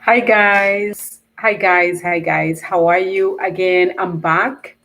Hi guys. Hi guys. Hi guys. How are you? Again, I'm back.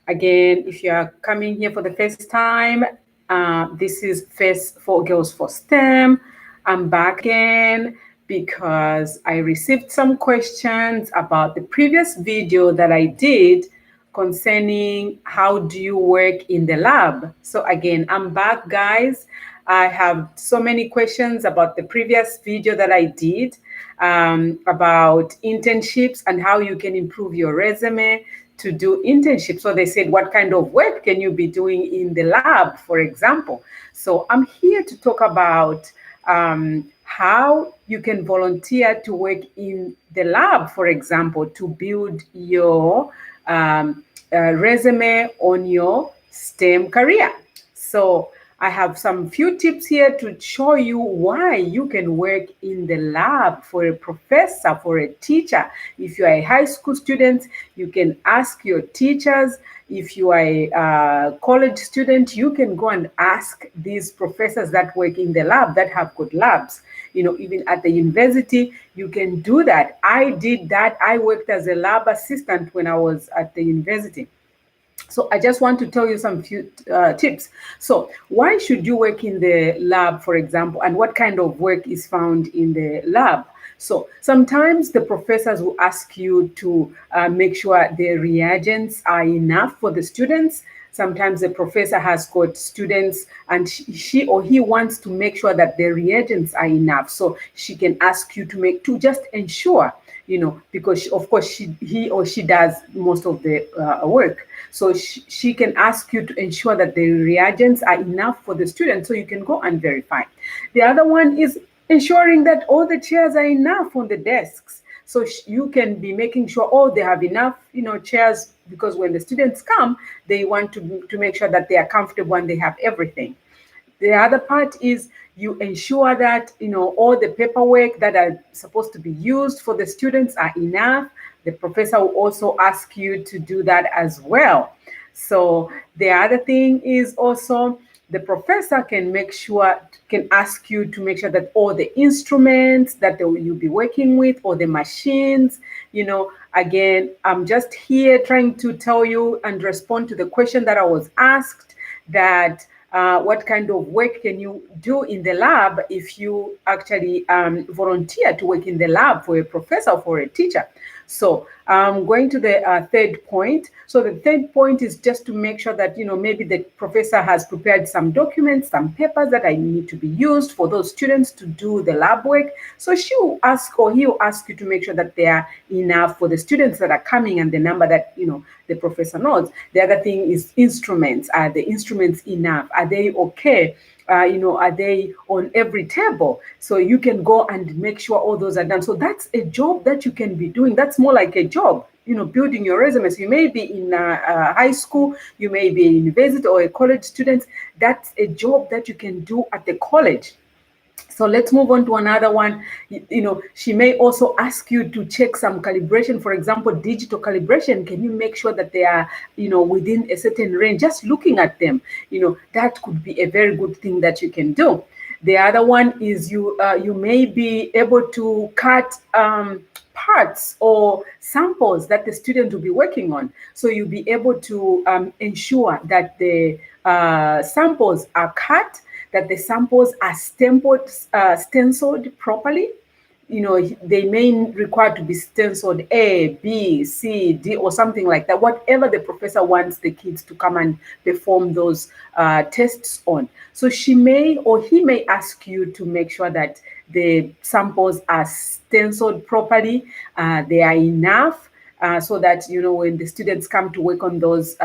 Again, if you are coming here for the first time, this is First for Girls for STEM. I'm back again because I received some questions about the previous video that I did concerning how do you work in the lab. So again, I'm back, guys. I have so many questions about the previous video that I did about internships and how you can improve your resume to do internships. So they said, what kind of work can you be doing in the lab, for example? So I'm here to talk about how you can volunteer to work in the lab, for example, to build your resume on your STEM career. So I have some few tips here to show you why you can work in the lab for a professor, for a teacher. If you are a high school student, you can ask your teachers. If you are a college student, you can go and ask these professors that work in the lab, that have good labs. You know, even at the university, you can do that. I did that. I worked as a lab assistant when I was at the university. So I just want to tell you some few tips. So why should you work in the lab, for example, and what kind of work is found in the lab? So sometimes the professors will ask you to make sure the reagents are enough for the students. Sometimes the professor has got students and she or he wants to make sure that the reagents are enough. So she can ask you to just ensure, because of course he or she does most of the work. So she can ask you to ensure that the reagents are enough for the student so you can go and verify. The other one is ensuring that all the chairs are enough on the desks. So you can be making sure, they have enough, chairs, because when the students come, they want to make sure that they are comfortable and they have everything. The other part is you ensure that all the paperwork that are supposed to be used for the students are enough. The professor will also ask you to do that as well. So the other thing is also the professor can ask you to make sure that all the instruments that you'll be working with, or the machines, again, I'm just here trying to tell you and respond to the question that I was asked, that what kind of work can you do in the lab if you actually volunteer to work in the lab for a professor or for a teacher. So going to the third point. So the third point is just to make sure that, maybe the professor has prepared some documents, some papers that I need to be used for those students to do the lab work. So she will ask, or he will ask you to make sure that they are enough for the students that are coming and the number that, the professor knows. The other thing is instruments. Are the instruments enough? Are they okay? Are they on every table? So you can go and make sure all those are done. So that's a job that you can be doing. That's more like a job, building your resume. So you may be in high school, you may be a university or a college student. That's a job that you can do at the college. So let's move on to another one. She may also ask you to check some calibration, for example, digital calibration. Can you make sure that they are, within a certain range? Just looking at them, that could be a very good thing that you can do. The other one is you may be able to cut parts or samples that the student will be working on. So you'll be able to ensure that the samples are cut, that the samples are stenciled properly. They may require to be stenciled A, B, C, D, or something like that, whatever the professor wants the kids to come and perform those tests on. So she may or he may ask you to make sure that the samples are stenciled properly, they are enough, so that when the students come to work on those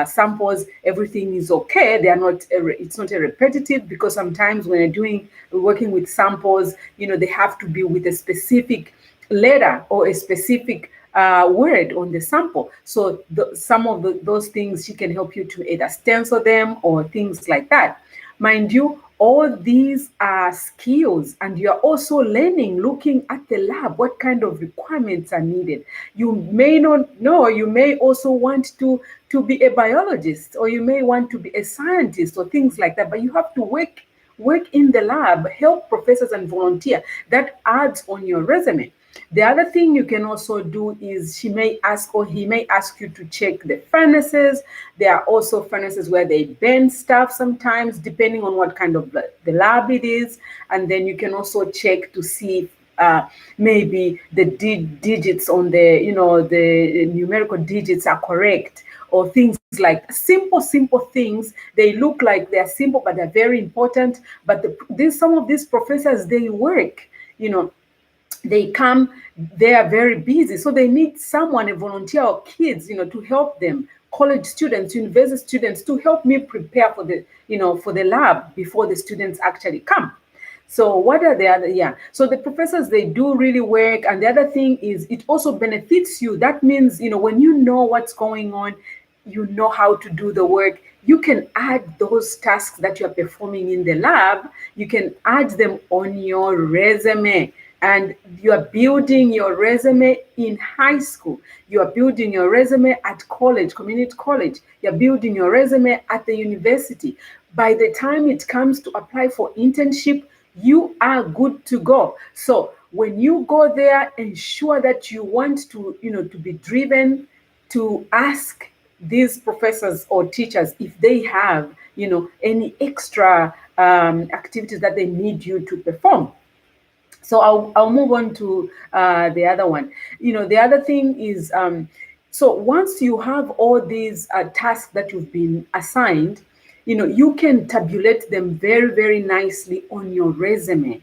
samples, everything is okay. They are not. It's not a repetitive, because sometimes when you're working with samples, they have to be with a specific letter or a specific word on the sample. So some of those things, she can help you to either stencil them or things like that. Mind you, all these are skills, and you're also learning, looking at the lab, what kind of requirements are needed. You may not know, you may also want to be a biologist, or you may want to be a scientist or things like that, but you have to work work in the lab, help professors and volunteer. That adds on your resume. The other thing you can also do is she may ask or he may ask you to check the furnaces. There are also furnaces where they bend stuff sometimes, depending on what kind of the lab it is. And then you can also check to see if maybe the digits on the, the numerical digits are correct, or things like simple things. They look like they're simple, but they're very important. But some of these professors, they work, they come, they are very busy, so they need someone, a volunteer or kids, to help them, college students, university students, to help me prepare for the lab before the students actually come. So what are the other, so the professors, they do really work. And the other thing is, it also benefits you. That means, when you know what's going on, you know how to do the work, you can add those tasks that you're performing in the lab, you can add them on your resume. And you are building your resume in high school. You are building your resume at college, community college. You're building your resume at the university. By the time it comes to apply for internship, you are good to go. So when you go there, ensure that you want to, to be driven to ask these professors or teachers if they have, any extra activities that they need you to perform. So I'll move on to the other one. The other thing is, so once you have all these tasks that you've been assigned, you can tabulate them very, very nicely on your resume.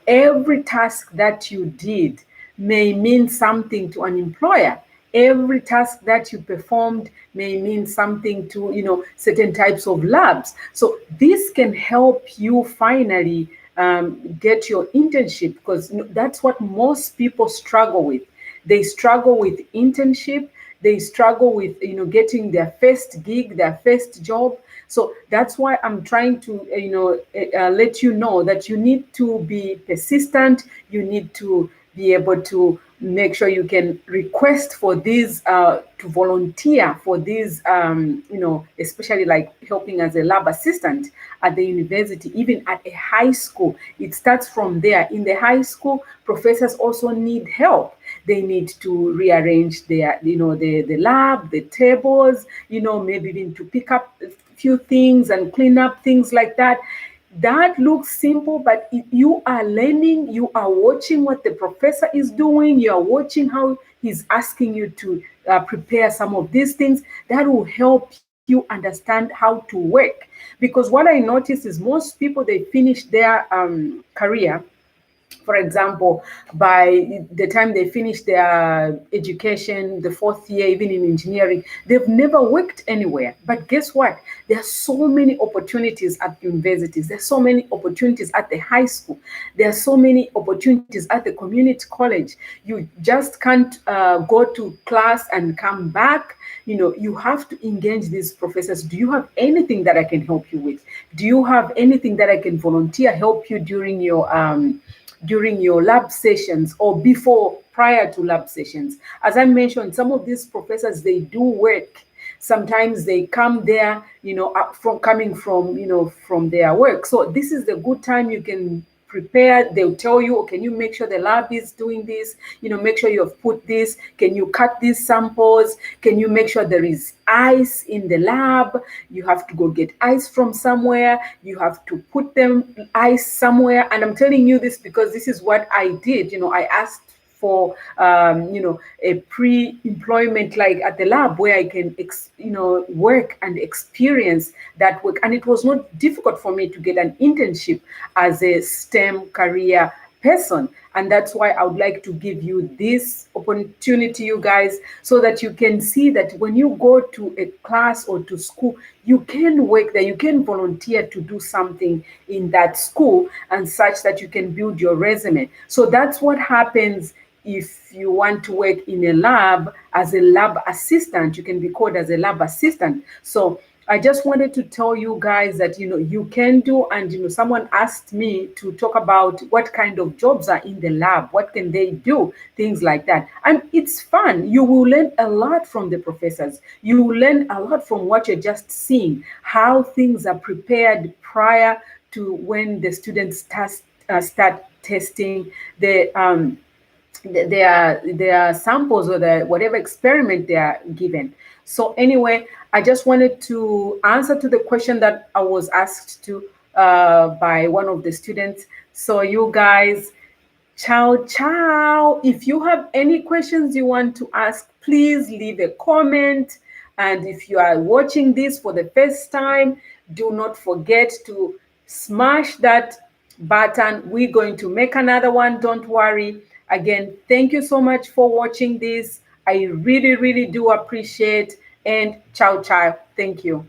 Every task that you did may mean something to an employer. Every task that you performed may mean something to, certain types of labs. So this can help you finally get your internship, because that's what most people struggle with. They struggle with internship. They struggle with, getting their first gig, their first job. So that's why I'm trying to, let you know that you need to be persistent. You need to be able to make sure you can request for these, to volunteer for these, especially like helping as a lab assistant at the university, even at a high school. It starts from there. In the high school, professors also need help. They need to rearrange their, the lab, the tables, maybe even to pick up a few things and clean up things like that. That looks simple, but if you are learning, you are watching what the professor is doing, you are watching how he's asking you to prepare some of these things, that will help you understand how to work. Because what I notice is most people, they finish their career, for example, by the time they finish their education, the fourth year, even in engineering, they've never worked anywhere. But guess what? There are so many opportunities at universities. There are so many opportunities at the high school. There are so many opportunities at the community college. You just can't go to class and come back. You have to engage these professors. Do you have anything that I can help you with? Do you have anything that I can volunteer, help you during your lab sessions, or prior to lab sessions? As I mentioned, some of these professors, they do work. Sometimes they come there, coming from their work. So this is the good time you can prepare. They'll tell you, oh, can you make sure the lab is doing this? Make sure you have put this. Can you cut these samples? Can you make sure there is ice in the lab? You have to go get ice from somewhere. You have to put them ice somewhere. And I'm telling you this because this is what I did. I asked for a pre-employment, like at the lab, where I can work and experience that work. And it was not difficult for me to get an internship as a STEM career person. And that's why I would like to give you this opportunity, you guys, so that you can see that when you go to a class or to school, you can work there, you can volunteer to do something in that school, and such that you can build your resume. So that's what happens if you want to work in a lab as a lab assistant. You can be called as a lab assistant. So I just wanted to tell you guys that, you can do, and, someone asked me to talk about what kind of jobs are in the lab, what can they do, things like that. And it's fun. You will learn a lot from the professors. You will learn a lot from what you're just seeing, how things are prepared prior to when the students start testing their samples or the whatever experiment they are given. So anyway, I just wanted to answer to the question that I was asked to by one of the students. So you guys, ciao, ciao. If you have any questions you want to ask, please leave a comment. And if you are watching this for the first time, do not forget to smash that button. We're going to make another one. Don't worry. Again, thank you so much for watching this. I really, really do appreciate. And ciao, ciao. Thank you.